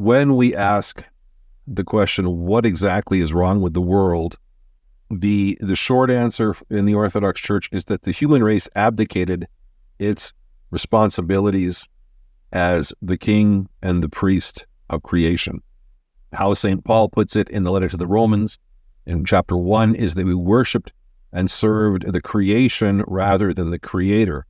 when we ask the question, what exactly is wrong with the world? The short answer in the Orthodox Church is that the human race abdicated its responsibilities as the king and the priest of creation. How St. Paul puts it in the letter to the Romans in chapter 1 is that we worshiped and served the creation rather than the creator.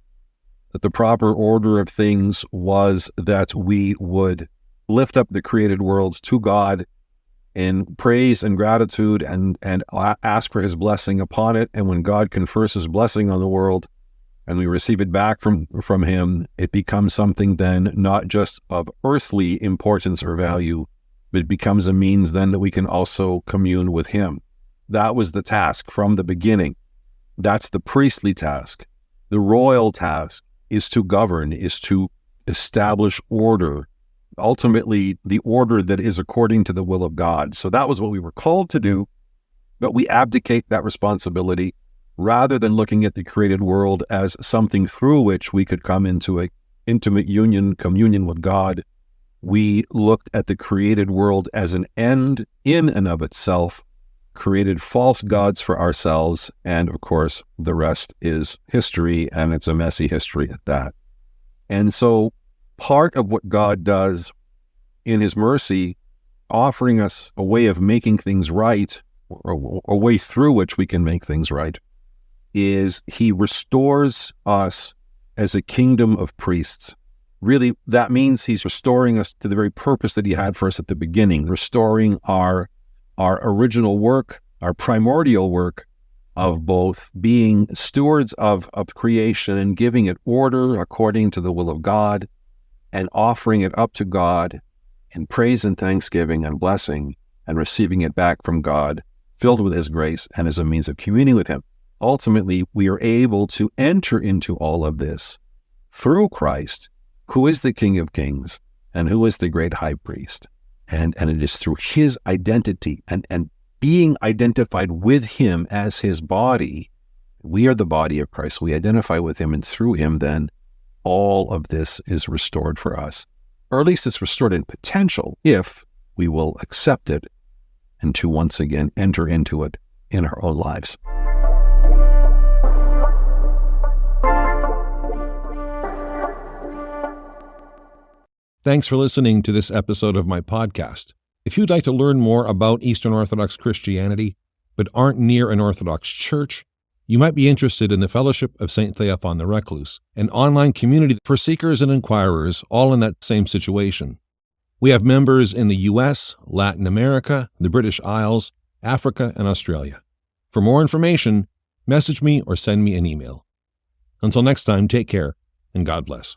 That the proper order of things was that we would lift up the created world to God in praise and gratitude and ask for his blessing upon it. And when God confers his blessing on the world and we receive it back from him, it becomes something then not just of earthly importance or value, but it becomes a means then that we can also commune with him. That was the task from the beginning. That's the priestly task. The royal task is to govern, is to establish order, ultimately the order that is according to the will of God. So that was what we were called to do, but we abdicate that responsibility rather than looking at the created world as something through which we could come into an intimate communion with God. We looked at the created world as an end in and of itself, created false gods for ourselves, and of course, the rest is history, and it's a messy history at that. And so part of what God does in his mercy, offering us a way of making things right, or a way through which we can make things right, is he restores us as a kingdom of priests. Really, that means he's restoring us to the very purpose that he had for us at the beginning, restoring our original work, our primordial work of both being stewards of creation and giving it order according to the will of God and offering it up to God in praise and thanksgiving and blessing and receiving it back from God, filled with his grace and as a means of communing with him. Ultimately, we are able to enter into all of this through Christ, who is the King of Kings and who is the great high priest. And it is through his identity and being identified with him as his body. We are the body of Christ. We identify with him, and through him, then, all of this is restored for us. Or at least it's restored in potential if we will accept it and to once again enter into it in our own lives. Thanks for listening to this episode of my podcast. If you'd like to learn more about Eastern Orthodox Christianity, but aren't near an Orthodox church, you might be interested in the Fellowship of St. Theophan the Recluse, an online community for seekers and inquirers, all in that same situation. We have members in the U.S., Latin America, the British Isles, Africa, and Australia. For more information, message me or send me an email. Until next time, take care, and God bless.